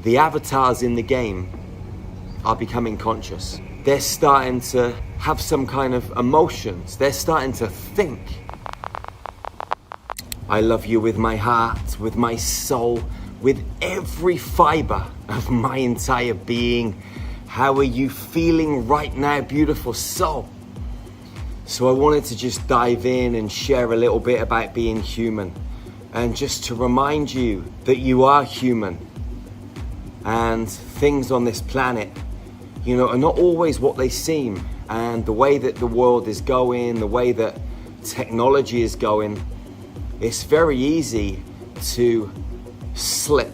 the avatars in the game are becoming conscious. They're starting to have some kind of emotions. They're starting to think. I love you with my heart, with my soul, with every fiber of my entire being. How are you feeling right now, beautiful soul? So I wanted to just dive in and share a little bit about being human, and just to remind you that you are human, and things on this planet, you know, are not always what they seem. And the way that the world is going, the way that technology is going, it's very easy to slip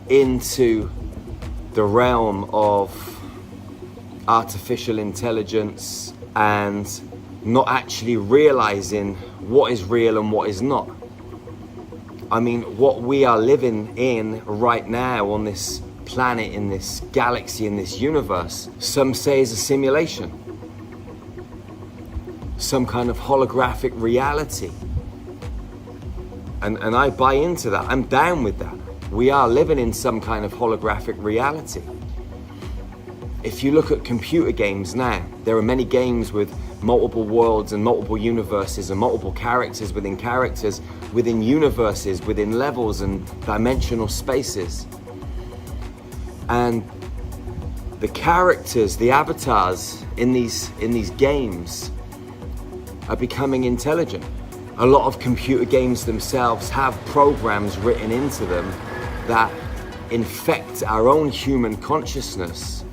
into the realm of artificial intelligence and not actually realizing what is real and what is not. I mean, what we are living in right now on this planet, in this galaxy, in this universe, some say is a simulation, some kind of holographic reality. And I buy into that. I'm down with that. We are living in some kind of holographic reality. If you look at computer games now, there are many games with multiple worlds and multiple universes and multiple characters within universes, within levels and dimensional spaces. And the characters, the avatars in these games are becoming intelligent. A lot of computer games themselves have programs written into them that infect our own human consciousness,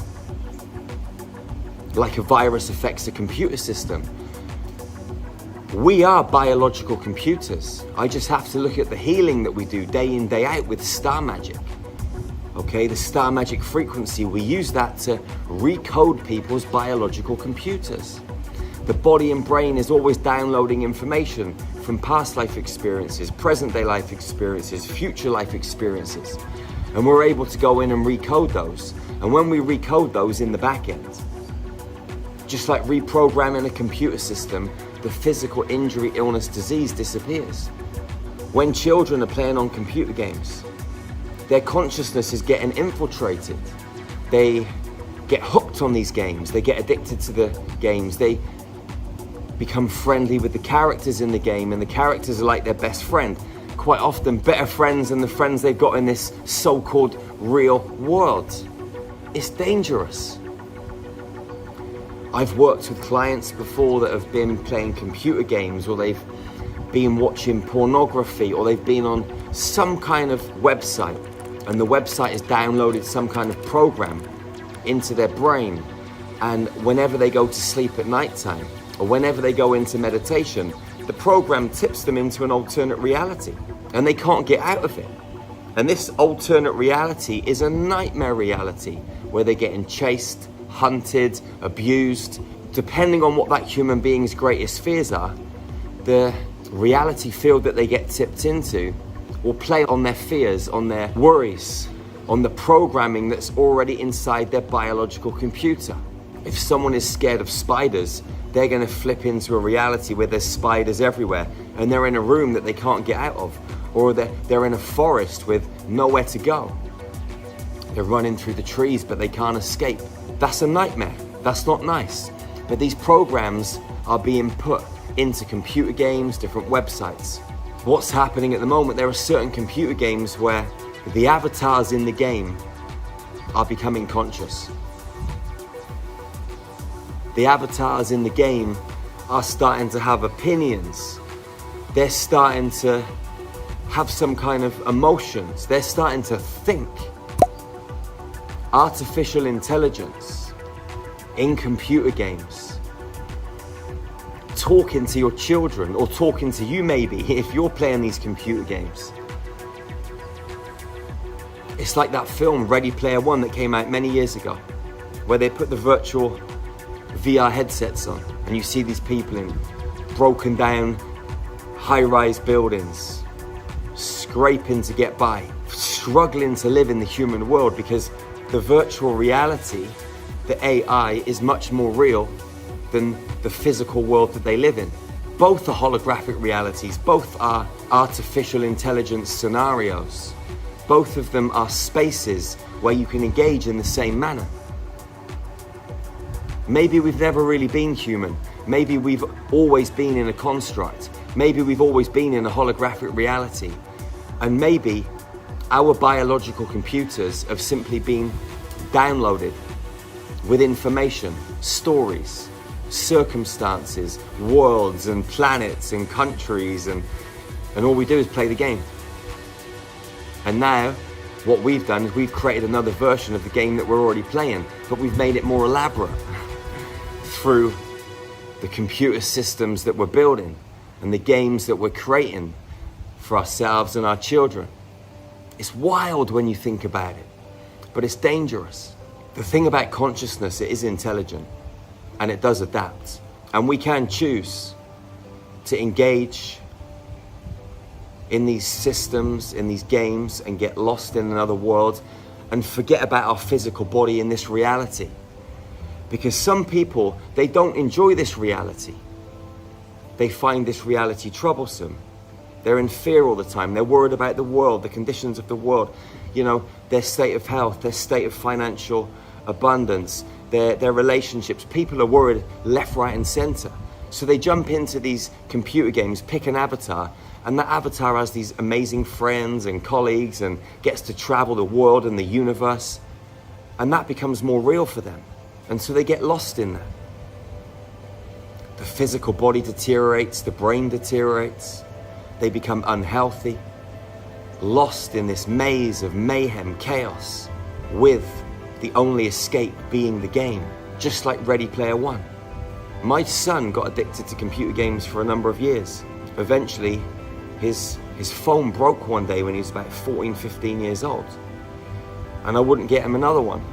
like a virus affects a computer system. We are biological computers. I just have to look at the healing that we do day in, day out with star magic. Okay, the star magic frequency, we use that to recode people's biological computers. The body and brain is always downloading information from past life experiences, present day life experiences, future life experiences. And we're able to go in and recode those. And when we recode those in the back end, just like reprogramming a computer system, the physical injury, illness, disease disappears. When children are playing on computer games, their consciousness is getting infiltrated. They get hooked on these games. They get addicted to the games. They become friendly with the characters in the game, and the characters are like their best friend. Quite often better friends than the friends they've got in this so-called real world. It's dangerous. I've worked with clients before that have been playing computer games, or they've been watching pornography, or they've been on some kind of website, and the website has downloaded some kind of program into their brain. And whenever they go to sleep at nighttime, or whenever they go into meditation, the program tips them into an alternate reality, and they can't get out of it. And this alternate reality is a nightmare reality where they're getting chased, hunted, abused. Depending on what that human being's greatest fears are, the reality field that they get tipped into will play on their fears, on their worries, on the programming that's already inside their biological computer. If someone is scared of spiders, they're going to flip into a reality where there's spiders everywhere, and they're in a room that they can't get out of, or they're in a forest with nowhere to go. They're running through the trees, but they can't escape. That's a nightmare. That's not nice. But these programs are being put into computer games, different websites. What's happening at the moment, there are certain computer games where the avatars in the game are becoming conscious. The avatars in the game are starting to have opinions. They're starting to have some kind of emotions. They're starting to think. Artificial intelligence in computer games. Talking to your children, or talking to you maybe, if you're playing these computer games. It's like that film Ready Player One that came out many years ago, where they put the virtual VR headsets on, and you see these people in broken down high-rise buildings, scraping to get by, struggling to live in the human world, because the virtual reality, the AI, is much more real than the physical world that they live in. Both are holographic realities, both are artificial intelligence scenarios. Both of them are spaces where you can engage in the same manner. Maybe we've never really been human. Maybe we've always been in a construct. Maybe we've always been in a holographic reality. And maybe our biological computers have simply been downloaded with information, stories, circumstances, worlds and planets and countries, and all we do is play the game. And now what we've done is we've created another version of the game that we're already playing, but we've made it more elaborate through the computer systems that we're building and the games that we're creating for ourselves and our children. It's wild when you think about it, but it's dangerous. The thing about consciousness, it is intelligent and it does adapt. And we can choose to engage in these systems, in these games, and get lost in another world and forget about our physical body in this reality. Because some people, they don't enjoy this reality. They find this reality troublesome. They're in fear all the time. They're worried about the world, the conditions of the world, you know, their state of health, their state of financial abundance, their relationships. People are worried left, right, and center. So they jump into these computer games, pick an avatar, and that avatar has these amazing friends and colleagues and gets to travel the world and the universe. And that becomes more real for them. And so they get lost in that. The physical body deteriorates, the brain deteriorates. They become unhealthy, lost in this maze of mayhem, chaos, with the only escape being the game, just like Ready Player One. My son got addicted to computer games for a number of years. Eventually, his phone broke one day when he was about 14, 15 years old. And I wouldn't get him another one.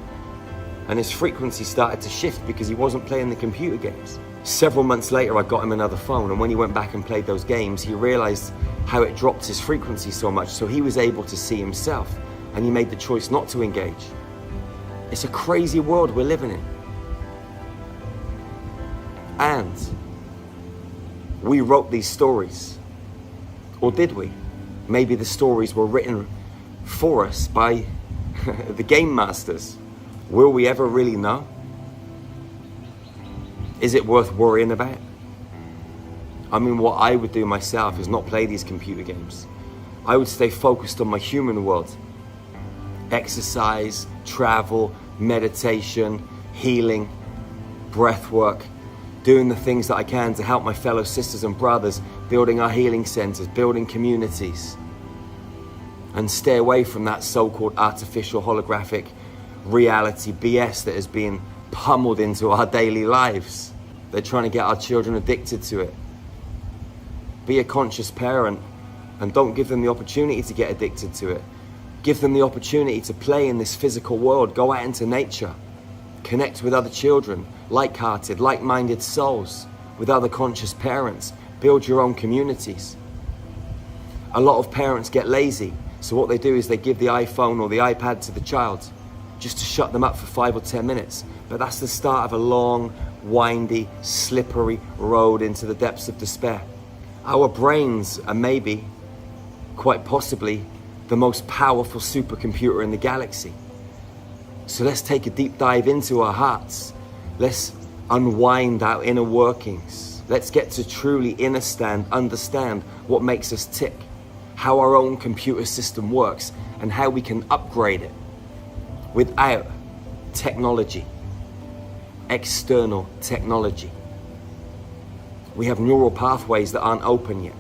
And his frequency started to shift because he wasn't playing the computer games. Several months later, I got him another phone, and when he went back and played those games, he realized how it dropped his frequency so much, so he was able to see himself, and he made the choice not to engage. It's a crazy world we're living in. And we wrote these stories. Or did we? Maybe the stories were written for us by the game masters. Will we ever really know? Is it worth worrying about? I mean, what I would do myself is not play these computer games. I would stay focused on my human world. Exercise, travel, meditation, healing, breath work, doing the things that I can to help my fellow sisters and brothers, building our healing centers, building communities, and stay away from that so-called artificial holographic reality BS that is being pummeled into our daily lives. They're trying to get our children addicted to it. Be a conscious parent and don't give them the opportunity to get addicted to it. Give them the opportunity to play in this physical world, go out into nature, connect with other children, like-hearted, like-minded souls, with other conscious parents, build your own communities. A lot of parents get lazy, so what they do is they give the iPhone or the iPad to the child just to shut them up for 5 or 10 minutes. But that's the start of a long, windy, slippery road into the depths of despair. Our brains are maybe, quite possibly, the most powerful supercomputer in the galaxy. So let's take a deep dive into our hearts. Let's unwind our inner workings. Let's get to truly understand what makes us tick, how our own computer system works, and how we can upgrade it without technology, external technology. We have neural pathways that aren't open yet.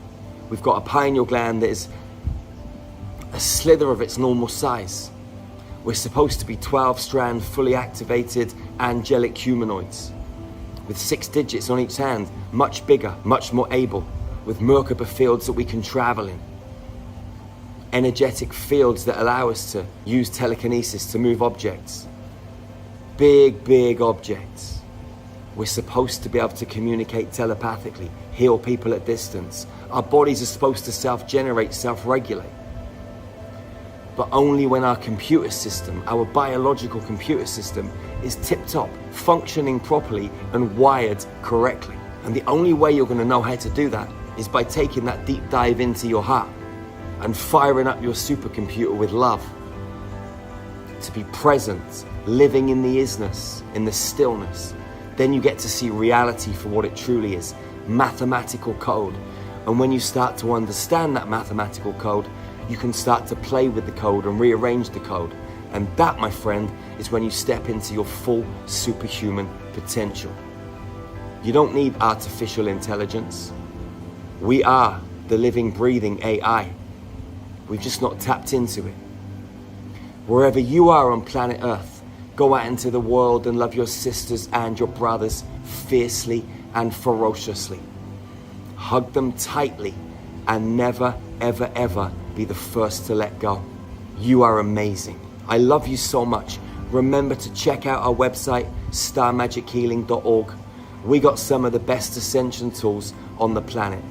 We've got a pineal gland that is a slither of its normal size. We're supposed to be 12-strand, fully activated, angelic humanoids with 6 digits on each hand, much bigger, much more able, with Merkaba fields that we can travel in. Energetic fields that allow us to use telekinesis to move objects. Big objects. We're supposed to be able to communicate telepathically, heal people at distance. Our bodies are supposed to self-generate, self-regulate. But only when our computer system, our biological computer system, is tip-top, functioning properly and wired correctly. And the only way you're going to know how to do that is by taking that deep dive into your heart. and firing up your supercomputer with love. To be present, living in the isness, in the stillness. Then you get to see reality for what it truly is, mathematical code. And when you start to understand that mathematical code, you can start to play with the code and rearrange the code. And that, my friend, is when you step into your full superhuman potential. You don't need artificial intelligence. We are the living, breathing AI. We've just not tapped into it. Wherever you are on planet Earth, go out into the world and love your sisters and your brothers fiercely and ferociously. Hug them tightly and never, ever, ever be the first to let go. You are amazing. I love you so much. Remember to check out our website, starmagichealing.org. We got some of the best ascension tools on the planet.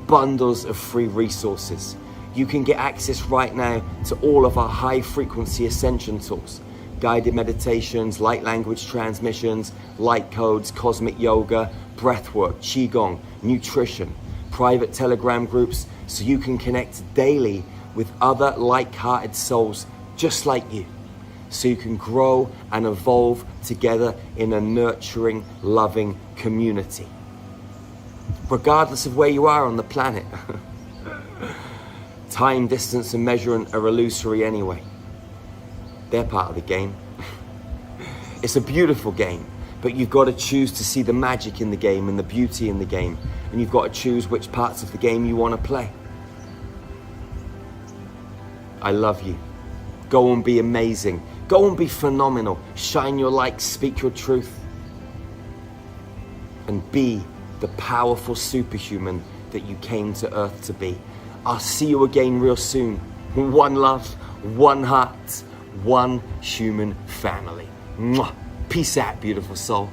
Bundles of free resources. You can get access right now to all of our high frequency ascension tools. Guided meditations, light language transmissions, light codes, cosmic yoga, breathwork, qigong, nutrition, private Telegram groups, so you can connect daily with other like-hearted souls just like you. So you can grow and evolve together in a nurturing, loving community. Regardless of where you are on the planet. Time, distance, and measurement are illusory anyway. They're part of the game. It's a beautiful game, but you've got to choose to see the magic in the game and the beauty in the game. And you've got to choose which parts of the game you want to play. I love you. Go and be amazing. Go and be phenomenal. Shine your light, speak your truth. And be the powerful superhuman that you came to Earth to be. I'll see you again real soon. One love, one heart, one human family. Mwah. Peace out, beautiful soul.